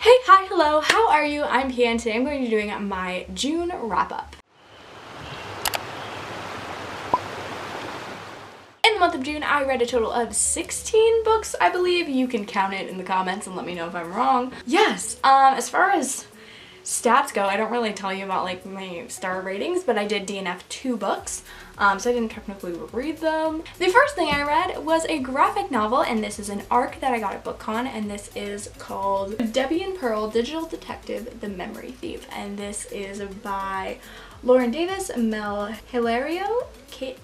Hey, hi, hello, how are you? I'm Pia and today I'm going to be doing my June wrap-up. In the month of June, I read a total of 16 books, I believe. You can count it in the comments and let me know if I'm wrong. Yes, as far as stats go, I don't really tell you about like my star ratings, but I did DNF 2 books, so I didn't technically read them. The first thing I read was a graphic novel, and this is an ARC that I got at BookCon, and this is called Debbie and Pearl, Digital Detective, The Memory Thief, and this is by Lauren Davis, Mel Hilario,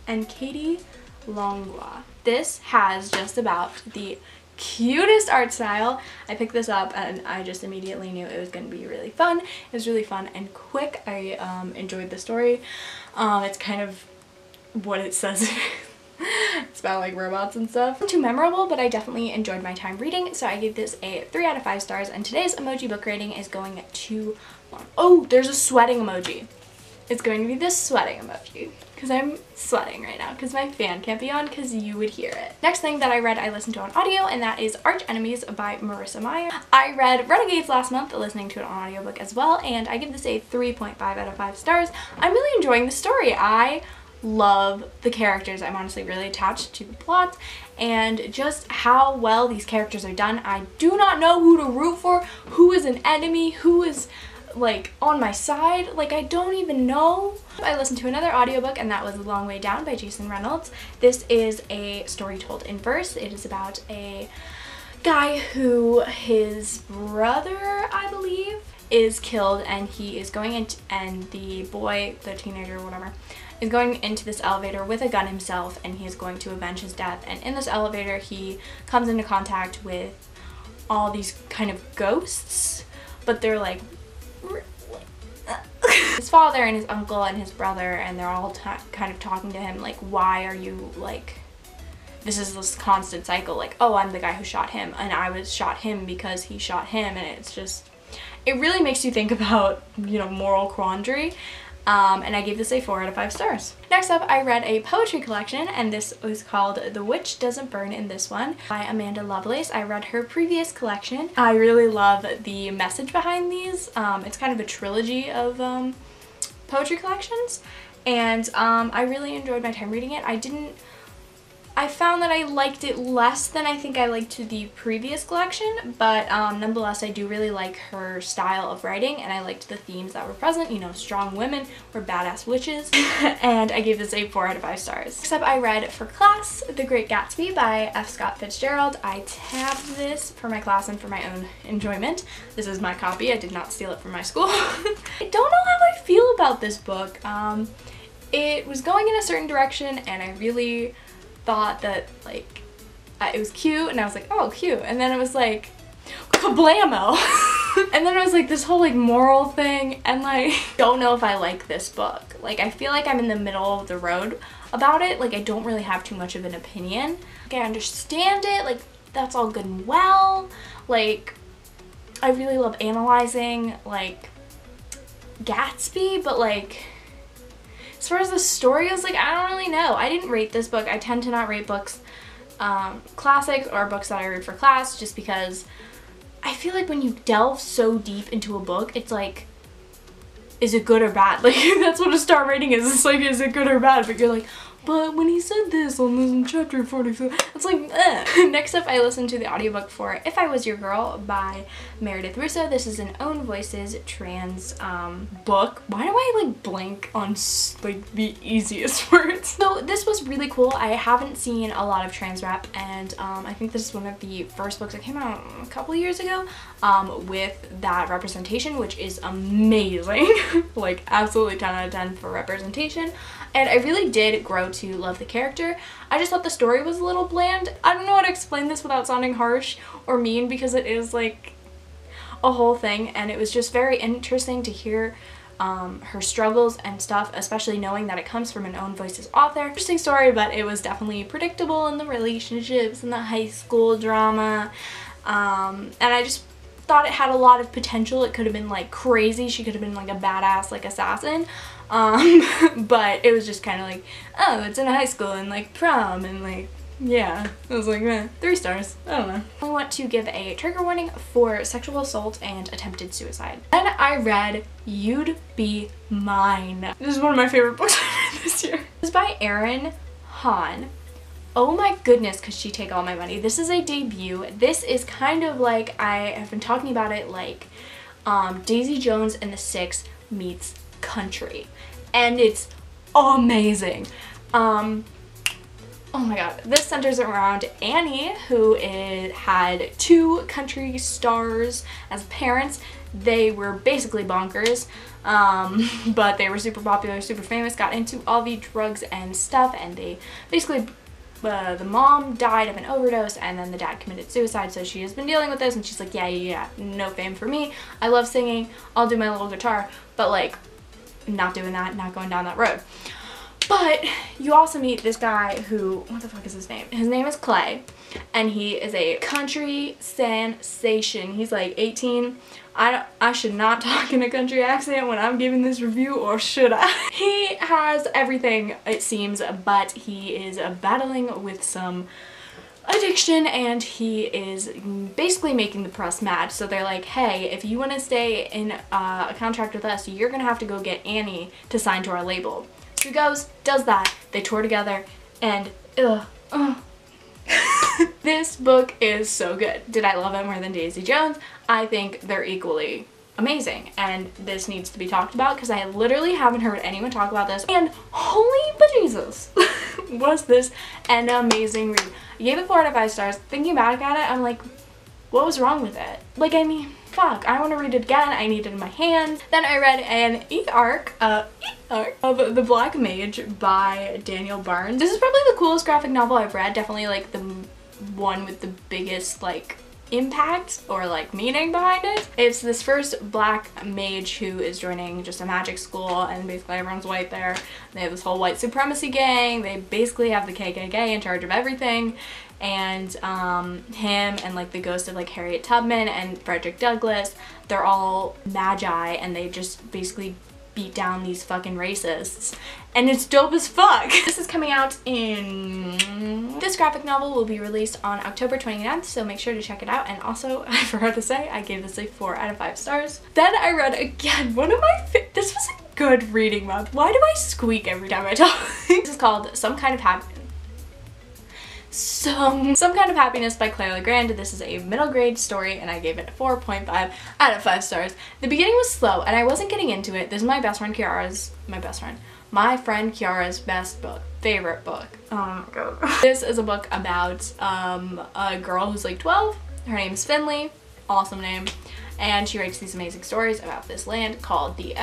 and Katie Longua. This has just about the cutest art style. I picked this up and I just immediately knew it was going to be really fun. It was really fun and quick. I enjoyed the story. It's kind of what it says. It's about like robots and stuff. Not too memorable, but I definitely enjoyed my time reading, so I gave this a 3 out of 5 stars, and today's emoji book rating is going to... Oh, there's a sweating emoji. It's going to be this sweating emoji, because I'm sweating right now, because my fan can't be on, because you would hear it. Next thing that I read, I listened to on audio, and that is Archenemies by Marissa Meyer. I read Renegades last month, listening to it on audiobook as well, and I give this a 3.5 out of 5 stars. I'm really enjoying the story. I love the characters. I'm honestly really attached to the plot, and just how well these characters are done. I do not know who to root for, who is an enemy, who is like on my side, like I don't even know. I listened to another audiobook, and that was A Long Way Down by Jason Reynolds. This is a story told in verse. It is about a guy who his brother, I believe, is killed, and he is going into, and the boy, the teenager, whatever, is going into this elevator with a gun himself, and he is going to avenge his death. And in this elevator he comes into contact with all these kind of ghosts, but they're like his father and his uncle and his brother, and they're all kind of talking to him like, why are you like, this is this constant cycle, like, oh, I'm the guy who shot him, and I was shot him because he shot him, and it's just, it really makes you think about, you know, moral quandary. And I gave this a 4 out of 5 stars. Next up, I read a poetry collection, and this was called The Witch Doesn't Burn in This One by Amanda Lovelace. I read her previous collection. I really love the message behind these. It's kind of a trilogy of poetry collections, and I really enjoyed my time reading it. I found that I liked it less than I think I liked the previous collection, but nonetheless I do really like her style of writing, and I liked the themes that were present. You know, strong women were badass witches, and I gave this a 4 out of 5 stars. Next up, I read for class The Great Gatsby by F. Scott Fitzgerald. I tabbed this for my class and for my own enjoyment. This is my copy. I did not steal it from my school. I don't know how I feel about this book. It was going in a certain direction, and I really thought that like it was cute, and I was like, oh, cute, and then it was like kablamo. And then it was like this whole like moral thing, and like don't know if I like this book. Like I feel like I'm in the middle of the road about it. Like I don't really have too much of an opinion. Like I understand it, like that's all good and well, like I really love analyzing like Gatsby, but like as far as the story is, like, I don't really know. I didn't rate this book. I tend to not rate books, classics or books that I read for class, just because I feel like when you delve so deep into a book, it's like, is it good or bad? Like, that's what a star rating is. It's like, is it good or bad? But you're like, but when he said this on this chapter 45, it's like, eh. Next up, I listened to the audiobook for If I Was Your Girl by Meredith Russo. This is an Own Voices trans book. Why do I like blank on like the easiest words? So this was really cool. I haven't seen a lot of trans rap, and I think this is one of the first books that came out a couple years ago with that representation, which is amazing. Like absolutely 10 out of 10 for representation. And I really did grow to love the character. I just thought the story was a little bland. I don't know how to explain this without sounding harsh or mean, because it is like a whole thing, and it was just very interesting to hear her struggles and stuff, especially knowing that it comes from an Own Voices author. Interesting story, but it was definitely predictable in the relationships and the high school drama, and I just thought it had a lot of potential. It could have been like crazy. She could have been like a badass like assassin, but it was just kind of like, oh, it's in high school and like prom and like yeah, I was like, meh, 3 stars. I don't know. I want to give a trigger warning for sexual assault and attempted suicide. Then I read You'd Be Mine. This is one of my favorite books I've read this year. This is by Erin Hahn. Oh my goodness, could she take all my money. This is a debut. This is kind of like, I have been talking about it like Daisy Jones and the Six meets Country. And it's amazing. Oh my god, this centers around Annie, who had 2 country stars as parents. They were basically bonkers, but they were super popular, super famous, got into all the drugs and stuff, and they basically, the mom died of an overdose, and then the dad committed suicide, so she has been dealing with this, and she's like, yeah, no fame for me. I love singing, I'll do my little guitar, but like, not doing that, not going down that road. But you also meet this guy who, what the fuck is his name? His name is Clay, and he is a country sensation. He's like 18. I should not talk in a country accent when I'm giving this review, or should I? He has everything, it seems, but he is battling with some addiction, and he is basically making the press mad. So they're like, hey, if you want to stay in a contract with us, you're gonna have to go get Annie to sign to our label. So he goes, does that, they tour together, and this book is so good. Did I love it more than Daisy Jones? I think they're equally amazing, and this needs to be talked about because I literally haven't heard anyone talk about this, and holy bejesus was this an amazing read. I gave it 4 out of 5 stars. Thinking back at it, I'm like, what was wrong with it? Like, I mean, fuck, I want to read it again. I need it in my hands. Then I read an e-arc of The Black Mage by Daniel Barnes. This is probably the coolest graphic novel I've read. Definitely like the one with the biggest like impact or like meaning behind it. It's this first black mage who is joining just a magic school, and basically everyone's white there. They have this whole white supremacy gang. They basically have the KKK in charge of everything, and him and like the ghost of like Harriet Tubman and Frederick Douglass, they're all magi, and they just basically beat down these fucking racists, and it's dope as fuck. This is coming out in... This graphic novel will be released on October 29th, so make sure to check it out. And also, I forgot to say, I gave this a 4 out of 5 stars. Then I read again one of my this was a good reading month. Why do I squeak every time I talk? This is called Some Kind of Happiness by Claire Legrand. This is a middle grade story, and I gave it a 4.5 out of 5 stars. The beginning was slow, and I wasn't getting into it. This is my friend Kiara's favorite book. Oh my god. This is a book about a girl who's like 12. Her name's Finley. Awesome name. And she writes these amazing stories about this land called the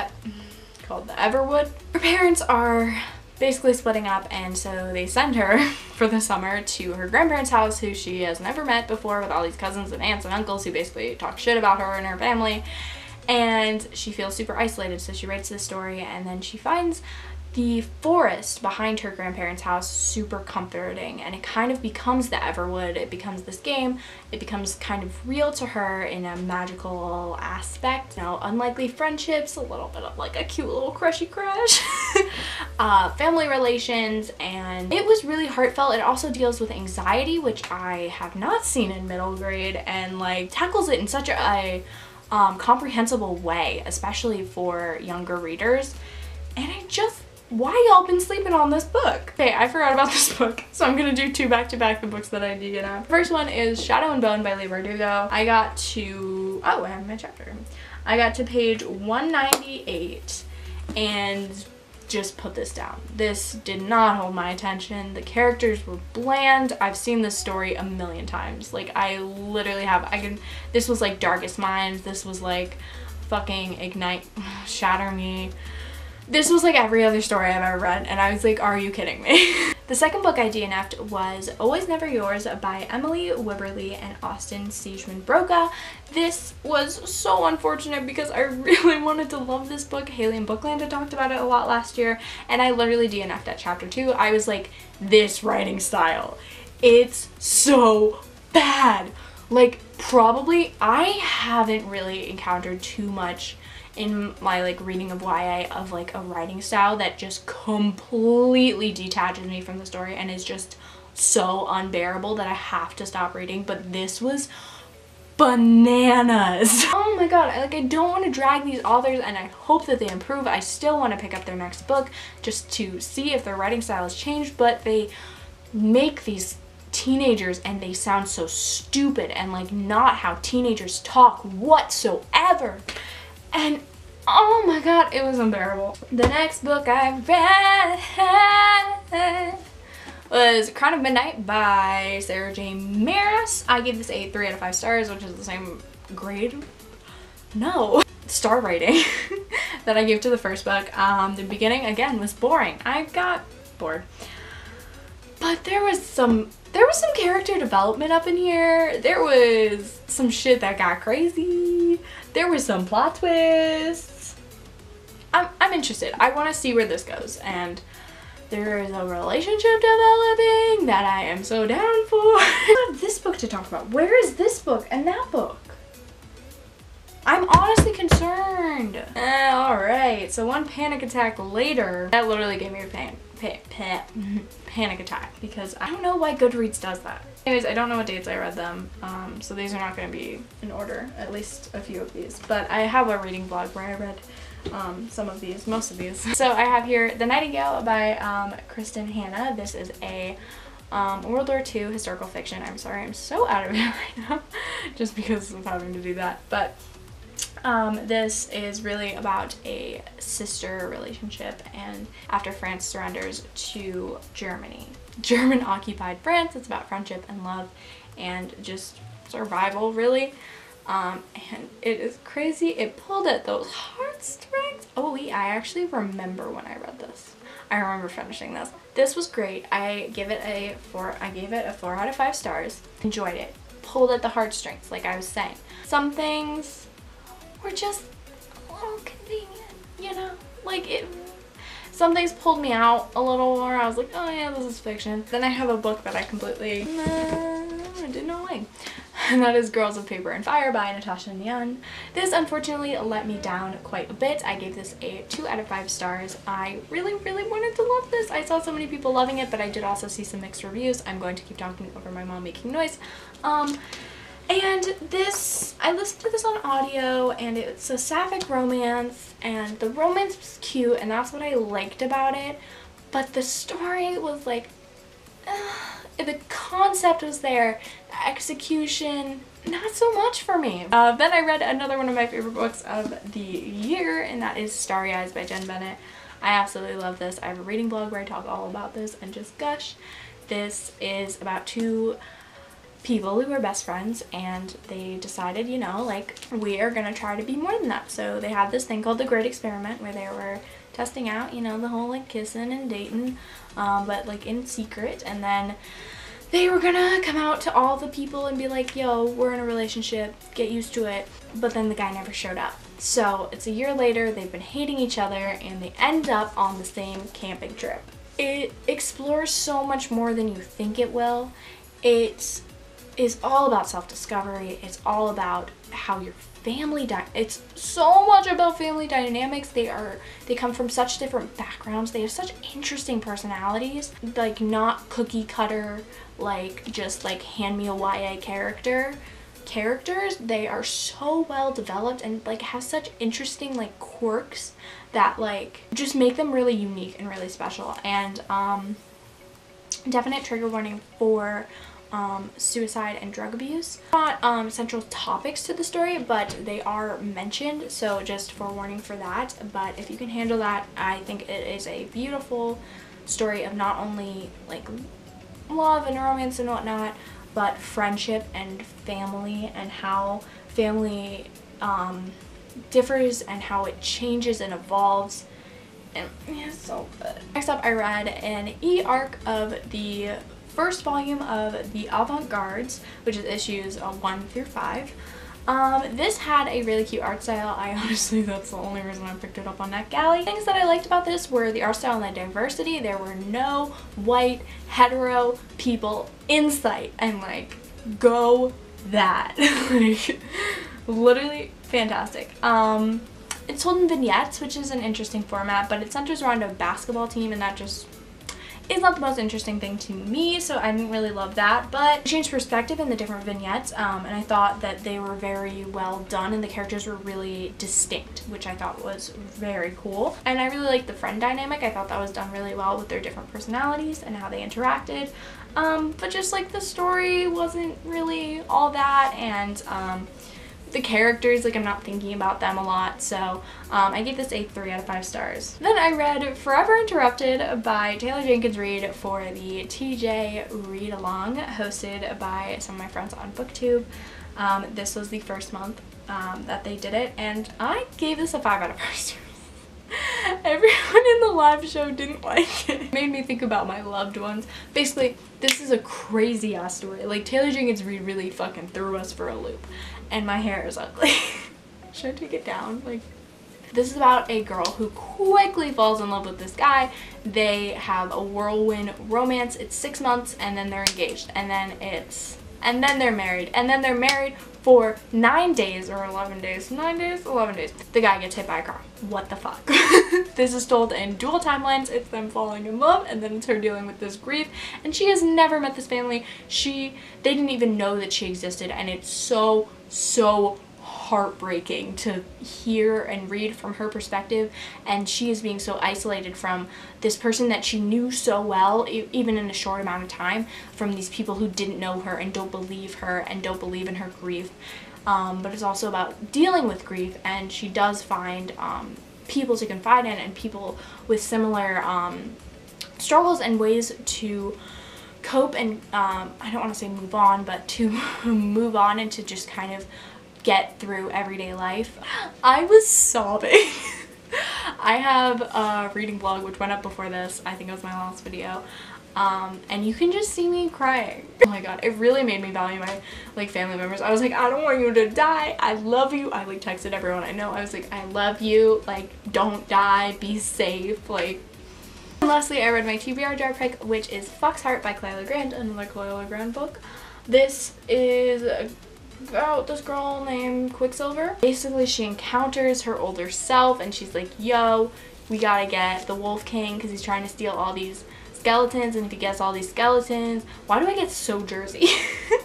Everwood. Her parents are basically splitting up, and so they send her for the summer to her grandparents' house, who she has never met before, with all these cousins and aunts and uncles who basically talk shit about her and her family, and she feels super isolated. So she writes this story, and then she finds the forest behind her grandparents' house super comforting, and it kind of becomes the Everwood. It becomes this game. It becomes kind of real to her in a magical aspect. You know, unlikely friendships, a little bit of like a cute little crushy crush, family relations, and it was really heartfelt. It also deals with anxiety, which I have not seen in middle grade, and like tackles it in such a comprehensible way, especially for younger readers. And why y'all been sleeping on this book? Okay, I forgot about this book, so I'm gonna do 2 back-to-back the books that I DNF'd. First one is Shadow and Bone by Leigh Bardugo. I got to, oh, I have my chapter. I got to page 198 and just put this down. This did not hold my attention. The characters were bland. I've seen this story a million times. Like, I literally have, this was like Darkest Minds. This was like fucking Ignite, Shatter Me. This was like every other story I've ever read, and I was like, are you kidding me? The second book I DNF'd was Always Never Yours by Emily Wibberley and Austin Siegemann Broca. This was so unfortunate because I really wanted to love this book. Haley and Bookland had talked about it a lot last year, and I literally DNF'd at chapter 2. I was like, this writing style, it's so bad. Like, probably, I haven't really encountered too much in my like reading of YA of like a writing style that just completely detaches me from the story and is just so unbearable that I have to stop reading, but this was bananas. Oh my god, I don't want to drag these authors, and I hope that they improve. I still want to pick up their next book just to see if their writing style has changed, but they make these teenagers and they sound so stupid and like not how teenagers talk whatsoever. And oh my god, it was unbearable. The next book I read was Crown of Midnight by Sarah J. Maas. I gave this a 3 out of 5 stars, which is the same grade. No. Star rating that I gave to the first book. The beginning, again, was boring. I got bored. But there was some character development up in here. There was some shit that got crazy. There was some plot twists. I'm interested. I want to see where this goes, and there is a relationship developing that I am so down for. I have this book to talk about. Where is this book and that book? I'm honestly concerned. Alright, so one panic attack later, that literally gave me a panic attack because I don't know why Goodreads does that. Anyways, I don't know what dates I read them, so these are not going to be in order, at least a few of these. But I have a reading blog where I read some of these, most of these. So I have here The Nightingale by Kristen Hanna. This is a World War II historical fiction. I'm sorry, I'm so out of it right now just because of having to do that. But this is really about a sister relationship, and after France surrenders to Germany, German-occupied France, it's about friendship and love and just survival, really. And it is crazy. It pulled at those heartstrings. Oh wait, I actually remember when I read this. I remember finishing this. This was great. I gave it a 4 out of 5 stars. Enjoyed it. Pulled at the heartstrings, like I was saying. Some things were just a little convenient, you know? Like some things pulled me out a little more. I was like, oh yeah, this is fiction. Then I have a book that I completely didn't like. And that is Girls of Paper and Fire by Natasha Nyan. This unfortunately let me down quite a bit. I gave this a 2 out of 5 stars. I really wanted to love this. I saw so many people loving it, but I did also see some mixed reviews. I'm going to keep talking over my mom making noise. And this, I listened to this on audio, and it's a sapphic romance, and the romance was cute, and that's what I liked about it. But the story was like, the concept was there, the execution, not so much for me. Then I read another one of my favorite books of the year, and that is Starry Eyes by Jen Bennett. I absolutely love this. I have a reading blog where I talk all about this and just gush. This is about 2 people who were best friends, and they decided, you know, like, we are gonna try to be more than that. So they had this thing called the Great Experiment where they were testing out, you know, the whole like kissing and dating, but like in secret, and then they were gonna come out to all the people and be like, yo, we're in a relationship, get used to it. But then the guy never showed up. So it's a year later, they've been hating each other, and they end up on the same camping trip. It explores so much more than you think it will. It is all about self-discovery. It's all about how your family it's so much about family dynamics. They come from such different backgrounds. They have such interesting personalities, like not cookie cutter, like just like hand me a YA characters. They are so well developed and like have such interesting like quirks that like just make them really unique and really special. And definite trigger warning for suicide and drug abuse. Not central topics to the story, but they are mentioned, so just forewarning for that. But if you can handle that, I think it is a beautiful story of not only like love and romance and whatnot, but friendship and family, and how family differs and how it changes and evolves. And yeah, it's so good. Next up, I read an e-arc of the first volume of The Avant-Gardes, which is issues 1 through 5. This had a really cute art style. I honestly, that's the only reason I picked it up on NetGalley. Things that I liked about this were the art style and the diversity. There were no white hetero people in sight, and like, go that. Like, literally fantastic. It's told in vignettes, which is an interesting format, but it centers around a basketball team, and that just, is not the most interesting thing to me, so I didn't really love that, but it changed perspective in the different vignettes, and I thought that they were very well done and the characters were really distinct, which I thought was very cool. And I really liked the friend dynamic. I thought that was done really well with their different personalities and how they interacted, but just like the story wasn't really all that, and the characters, like I'm not thinking about them a lot, so I gave this a 3 out of 5 stars. Then I read Forever Interrupted by Taylor Jenkins Reid for the TJ Read Along, hosted by some of my friends on BookTube. This was the first month that they did it, and I gave this a 5 out of 5 stars. Everyone in the live show didn't like it. It made me think about my loved ones. Basically, this is a crazy ass story. Like, Taylor Jenkins Reid really fucking threw us for a loop. And my hair is ugly. Should I take it down? Like, this is about a girl who quickly falls in love with this guy. They have a whirlwind romance. It's 6 months and then they're engaged. And then they're married. And then they're married for 9 days or 11 days. 9 days? 11 days. The guy gets hit by a car. What the fuck? This is told in dual timelines. It's them falling in love and then it's her dealing with this grief. And she has never met this family. They didn't even know that she existed, and it's so heartbreaking to hear and read from her perspective, and she is being so isolated from this person that she knew so well, even in a short amount of time, from these people who didn't know her and don't believe her and don't believe in her grief. But it's also about dealing with grief, and she does find people to confide in and people with similar struggles and ways to cope and I don't want to say move on, but to move on and to just kind of get through everyday life. I was sobbing. I have a reading vlog which went up before this. I think it was my last video. And you can just see me crying. Oh my god, it really made me value my like family members. I was like, I don't want you to die. I love you. I like texted everyone I know. I was like, I love you. Like, don't die. Be safe. Like. And lastly, I read my TBR jar pick, which is Foxheart by Clayla Grant, another Clayla Grant book. This is about this girl named Quicksilver. Basically, she encounters her older self and she's like, yo, we gotta get the Wolf King because he's trying to steal all these skeletons, and if he gets all these skeletons, why do I get so Jersey?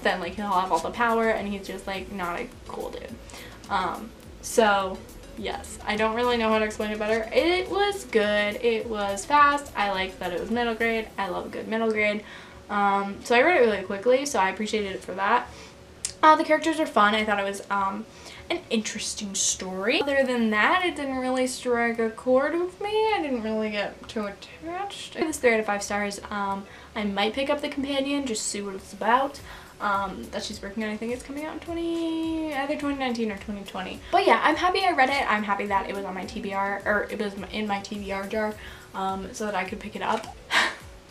Then like he'll have all the power and he's just like not a cool dude. So yes, I don't really know how to explain it better. It was good. It was fast. I liked that it was middle grade. I love a good middle grade. So I read it really quickly, so I appreciated it for that. The characters are fun. I thought it was an interesting story. Other than that, it didn't really strike a chord with me. I didn't really get too attached. I give this 3 out of 5 stars. I might pick up the companion, just see what it's about. That she's working on. I think it's coming out in either 2019 or 2020. But yeah, I'm happy I read it. I'm happy that it was on my TBR, or it was in my TBR jar, so that I could pick it up.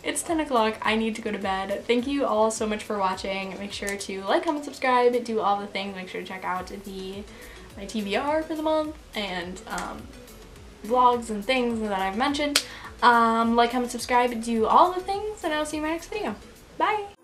It's 10 o'clock. I need to go to bed. Thank you all so much for watching. Make sure to like, comment, subscribe, do all the things. Make sure to check out my TBR for the month and vlogs and things that I've mentioned. Like, comment, subscribe, do all the things, and I'll see you in my next video. Bye!